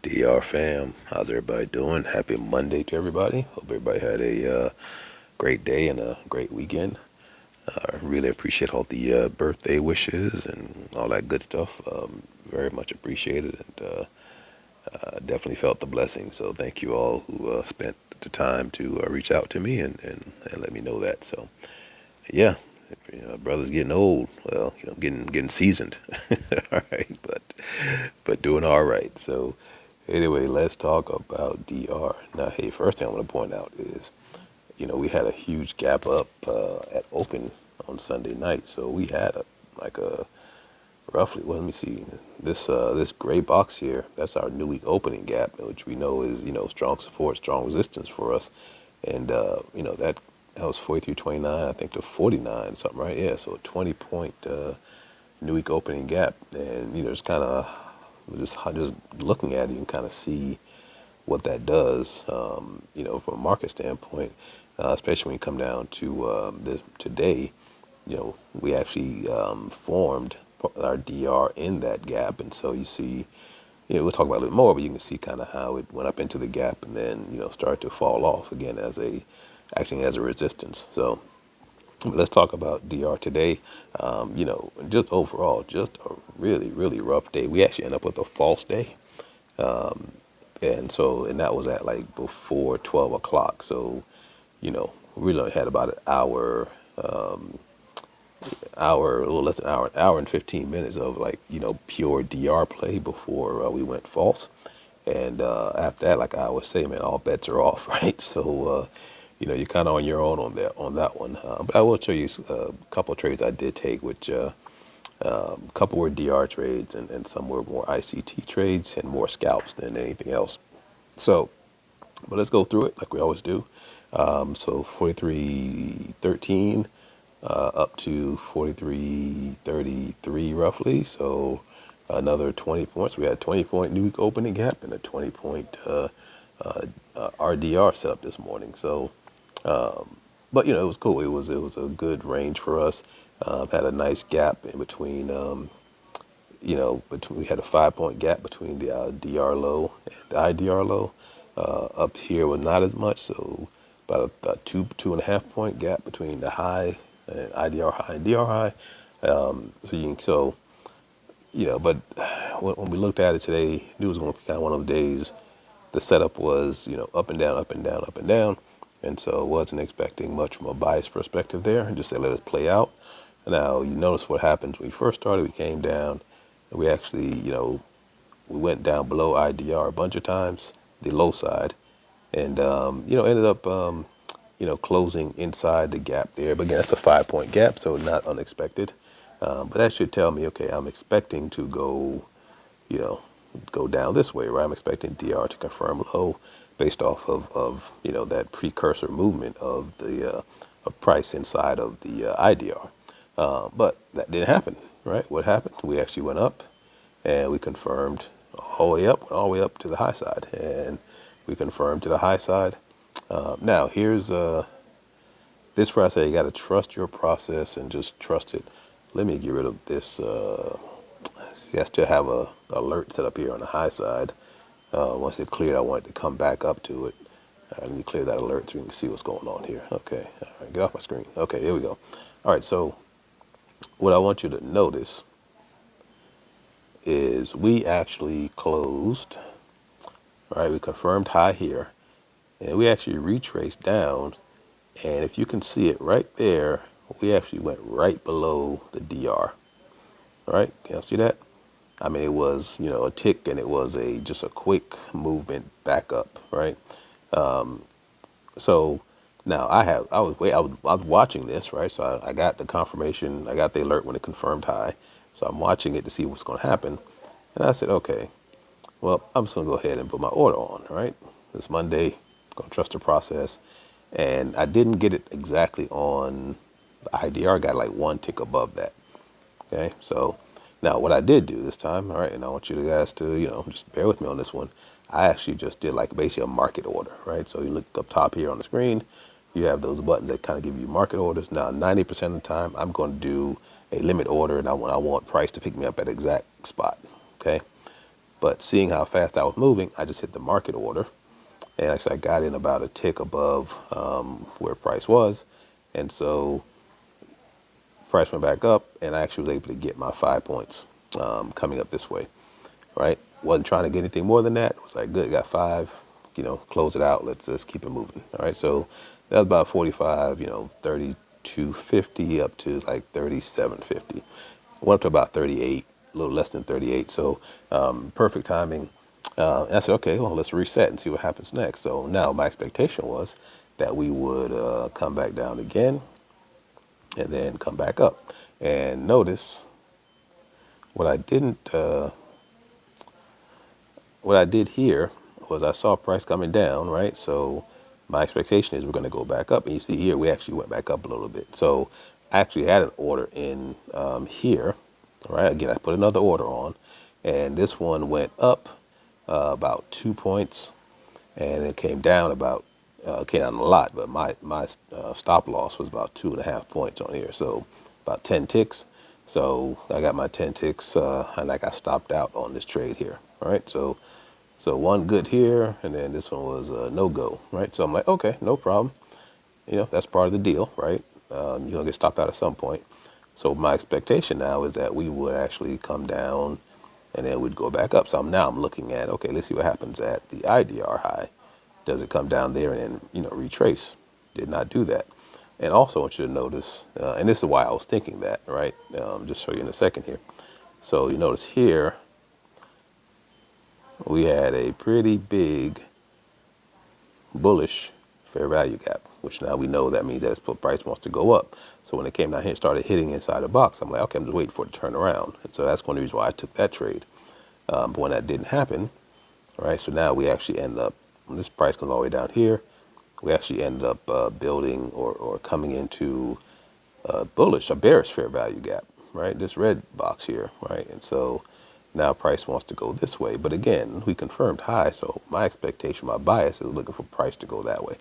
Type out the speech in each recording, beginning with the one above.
DR fam, how's everybody doing? Happy Monday to everybody. Hope everybody had a great day and a great weekend. I really appreciate all the birthday wishes and all that good stuff. Very much appreciated, and definitely felt the blessing. So thank you all who spent the time to reach out to me and let me know that. So yeah, brother's getting old. Well, getting seasoned. All right, but doing all right. So anyway, let's talk about DR. Now, hey, first thing I want to point out is, we had a huge gap up at open on Sunday night. So we had a roughly, well, let me see, this gray box here, that's our new week opening gap, which we know is, strong support, strong resistance for us. And, that was 43.29, I think, to 49, something, right? Yeah, so a 20-point new week opening gap. And, it's kind of, just looking at it, you can kind of see what that does, from a market standpoint, especially when you come down to this today. We actually formed our DR in that gap, and so you see, we'll talk about it a little more, but you can see kind of how it went up into the gap and then started to fall off again as acting as a resistance. So let's talk about DR today. Just overall, just a really, really rough day. We actually end up with a false day. And that was at like before 12 o'clock. So, we really only had about an hour, a little less than an hour and 15 minutes of like, pure DR play before we went false. And after that, like I always say, man, all bets are off, right? So, you're kind of on your own on that one. But I will show you a couple of trades I did take, which a couple were DR trades and some were more ICT trades and more scalps than anything else. So, but let's go through it like we always do. So 43.13 up to 43.33 roughly. So another 20 points. We had a 20-point new week opening gap and a 20-point RDR set up this morning. So, but it was cool. It was a good range for us. Had a nice gap in between. We had a 5-point gap between the DR low and the IDR low. Up here was not as much, so about a 2.5 point gap between the high and IDR high and DR high. But when we looked at it today, knew it was going to be kind of one of those days. The setup was, up and down, up and down, up and down. And so wasn't expecting much from a bias perspective there, and just let it play out. Now, you notice what happens when we first started. We came down, and we actually, we went down below IDR a bunch of times, the low side, and, ended up, closing inside the gap there. But again, that's a 5-point gap, so not unexpected. But that should tell me, okay, I'm expecting to go, go down this way, right? I'm expecting DR to confirm low based off of that precursor movement of the price inside of the IDR. But that didn't happen, right? What happened? We actually went up and we confirmed all the way up to the high side, and we confirmed to the high side. Now here's this where I say you got to trust your process and just trust it. Let me get rid of this. You have to have a alert set up here on the high side. Once it cleared, I want it to come back up to it. Let me clear that alert so you can see what's going on here. Okay, all right, get off my screen. Okay, here we go. All right, so what I want you to notice is we actually closed, all right, we confirmed high here, and we actually retraced down, and if you can see it right there, we actually went right below the DR, all right? Can you see that? I mean, it was, a tick, and it was just a quick movement back up, right? So now I was watching this, right? So I got the confirmation, I got the alert when it confirmed high. So I'm watching it to see what's going to happen. And I said, okay, well, I'm just going to go ahead and put my order on, right? It's Monday, going to trust the process. And I didn't get it exactly on the IDR, got like one tick above that. Okay, so now what I did do this time, all right, and I want you guys to, just bear with me on this one. I actually just did like basically a market order, right? So you look up top here on the screen, you have those buttons that kind of give you market orders. Now, 90% of the time, I'm going to do a limit order, and I want price to pick me up at exact spot, okay? But seeing how fast I was moving, I just hit the market order. And actually, I got in about a tick above where price was. And so price went back up, and I actually was able to get my 5 points coming up this way, right? Wasn't trying to get anything more than that. It was like, good, got 5, close it out. Let's just keep it moving. All right, so that was about 45, 32.50 up to like 37.50. Went up to about 38, a little less than 38. So perfect timing. And I said, okay, well, let's reset and see what happens next. So now my expectation was that we would come back down again and then come back up. And notice what I didn't, what I did here was I saw price coming down, right? So my expectation is we're going to go back up. And you see here, we actually went back up a little bit. So I actually had an order in here, right? Again, I put another order on, and this one went up about 2 points, and it came down about, came down a lot, but my stop loss was about 2.5 points on here. So about 10 ticks. So I got my 10 ticks, and I got stopped out on this trade here. All right. So one good here, and then this one was a no-go, right? So I'm like, okay, no problem. That's part of the deal, right? You're going to get stopped out at some point. So my expectation now is that we would actually come down, and then we'd go back up. So now I'm looking at, okay, let's see what happens at the IDR high. Does it come down there and then, retrace? Did not do that. And also I want you to notice, and this is why I was thinking that, right? Just show you in a second here. So you notice here, we had a pretty big bullish fair value gap, which now we know that means that its price wants to go up. So when it came down here and started hitting inside the box, I'm like, okay, I'm just waiting for it to turn around. And so that's one of the reasons why I took that trade. But when that didn't happen, all right, so now we actually end up, when this price comes all the way down here, we actually ended up building or coming into a bearish fair value gap, right? This red box here, right? And so now price wants to go this way. But again, we confirmed high, so my expectation, my bias is looking for price to go that way.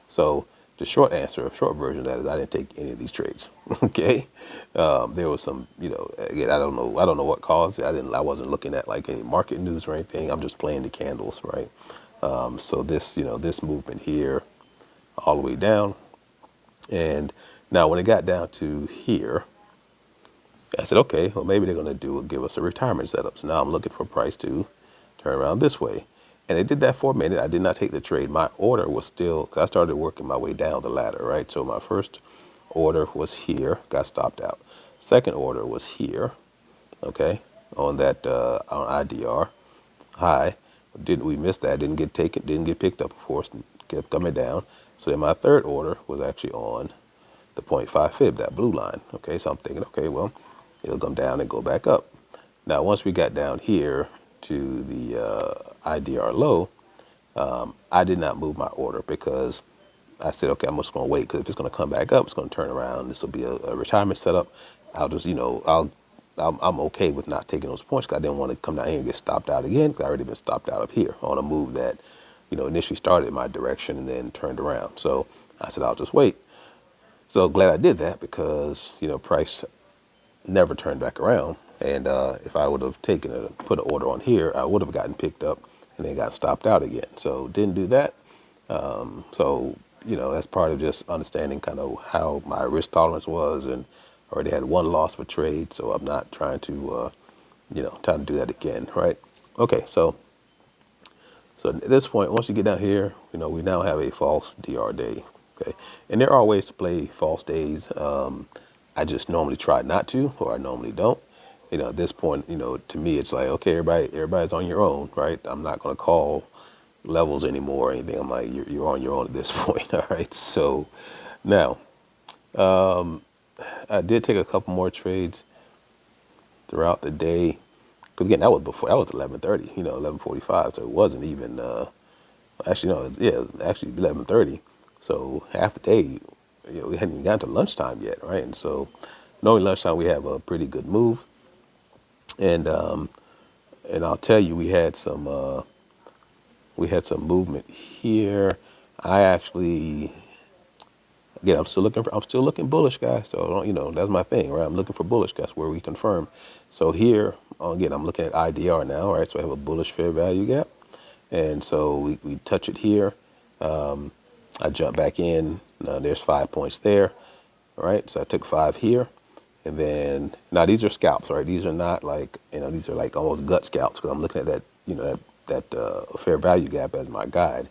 So the short version of that is I didn't take any of these trades. Okay. There was some, again, I don't know what caused it. I wasn't looking at like any market news or anything. I'm just playing the candles, right? So this, this movement here all the way down. And now when it got down to here, I said, okay, well, maybe they're going to give us a retirement setup. So now I'm looking for price to turn around this way. And it did that for a minute. I did not take the trade. My order was still, because I started working my way down the ladder, right? So my first order was here, got stopped out. Second order was here, okay, on that, on IDR high. We missed that, didn't get taken, didn't get picked up, of course, kept coming down. So then my third order was actually on the 0.5 fib, that blue line. Okay, so I'm thinking, okay, well, it'll come down and go back up. Now, once we got down here to the IDR low, I did not move my order because I said, okay, I'm just going to wait, because if it's going to come back up, it's going to turn around. This will be a retirement setup. I'll just, I'm okay with not taking those points, because I didn't want to come down here and get stopped out again, because I already been stopped out up here on a move that, initially started in my direction and then turned around. So I said, I'll just wait. So glad I did that, because, price never turned back around. And if I would have put an order on here, I would have gotten picked up and then got stopped out again. So didn't do that. So, that's part of just understanding kind of how my risk tolerance was, and already had one loss for trade. So I'm not trying to, trying to do that again. Right. Okay. So at this point, once you get down here, we now have a false DR day. Okay. And there are ways to play false days. I just normally try not to, or I normally don't. At this point, to me, it's like, okay, everybody's on your own, right? I'm not going to call levels anymore or anything. I'm like, you're on your own at this point. All right. So now, I did take a couple more trades throughout the day. Cause again, that was 11:30, 11:45. So it wasn't even, actually, no, yeah, actually 11:30. So half the day, we hadn't even gotten to lunchtime yet, right? And so normally lunchtime we have a pretty good move, and I'll tell you, we had some movement here. I actually again, I'm still looking bullish, guys. So that's my thing, right? I'm looking for bullish. That's where we confirm. So here, again, I'm looking at IDR now, right? So I have a bullish fair value gap, and so we touch it here. I jump back in. There's 5 points there, all right? So I took 5 here, and then now these are scalps, right? These are not like these are like almost gut scalps because I'm looking at that that fair value gap as my guide.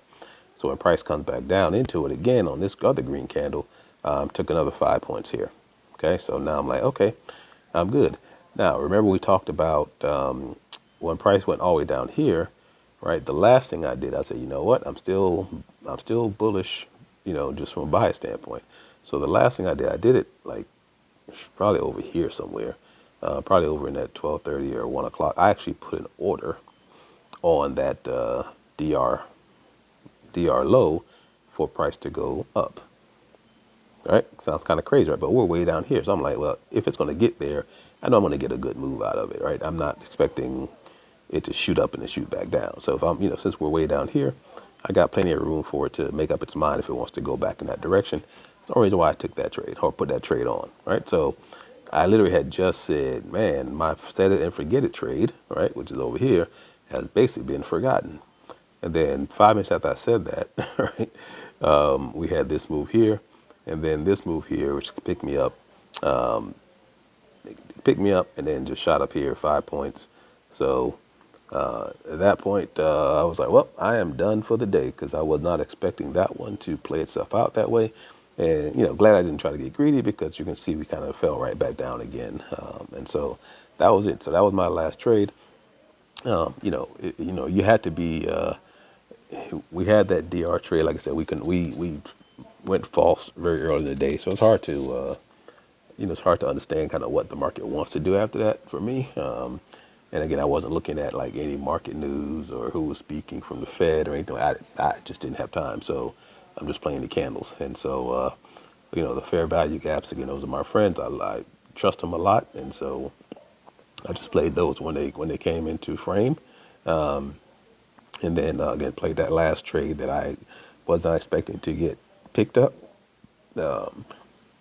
So when price comes back down into it again on this other green candle, took another 5 points here. Okay, so now I'm like, okay, I'm good. Now remember we talked about when price went all the way down here, right? The last thing I did, I said, you know what? I'm still bullish, just from a bias standpoint. So the last thing I did it like probably over here somewhere, probably over in that 12:30 or 1 o'clock. I actually put an order on that DR low for price to go up. All right, sounds kind of crazy, right? But we're way down here, so I'm like, well, if it's going to get there, I know I'm going to get a good move out of it, right? I'm not expecting it to shoot up and then shoot back down. So if I'm, since we're way down here, I got plenty of room for it to make up its mind if it wants to go back in that direction. That's the reason why I took that trade or put that trade on, right? So I literally had just said, man, my set it and forget it trade, right, which is over here, has basically been forgotten. And then 5 minutes after I said that, right, we had this move here, and then this move here, which picked me up, and then just shot up here 5 points. So at that point, I was like, well, I am done for the day because I was not expecting that one to play itself out that way. And, glad I didn't try to get greedy because you can see we kind of fell right back down again. And so that was it. So that was my last trade. You had to be, we had that DR trade. Like I said, we went false very early in the day. So it's hard to, it's hard to understand kind of what the market wants to do after that for me. And again, I wasn't looking at like any market news or who was speaking from the Fed or anything. I just didn't have time. So I'm just playing the candles. And so, the fair value gaps, again, those are my friends. I trust them a lot. And so I just played those when they came into frame. And then again, played that last trade that I was not expecting to get picked up.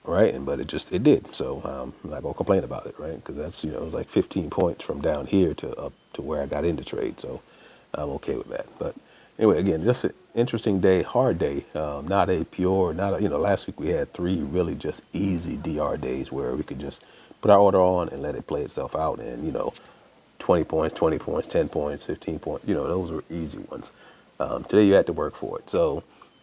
Right, but it did. So I'm not gonna complain about it, right? Because that's it was like 15 points from down here to up to where I got into trade. So I'm okay with that. But anyway, again, just an interesting day, hard day. Not a pure, not a, last week we had 3 really just easy DR days where we could just put our order on and let it play itself out, and 20 points, 20 points, 10 points, 15 points. Those were easy ones. Today you had to work for it. So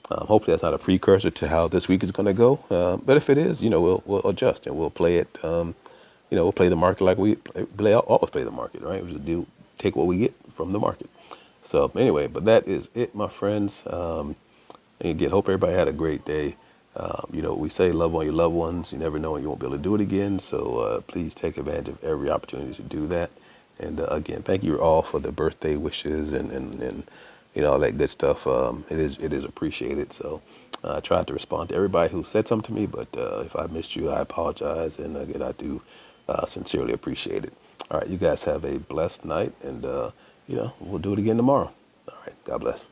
hopefully that's not a precursor to how this week is going to go. But if it is, we'll adjust and we'll play it. We'll play the market like we always play the market, right? We just take what we get from the market. So anyway, but that is it, my friends. And again, hope everybody had a great day. We say love on your loved ones. You never know when you won't be able to do it again. So please take advantage of every opportunity to do that. And again, thank you all for the birthday wishes and all that good stuff. It is appreciated. So I tried to respond to everybody who said something to me, but if I missed you, I apologize. And again, I do sincerely appreciate it. All right, you guys have a blessed night, and we'll do it again tomorrow. All right, God bless.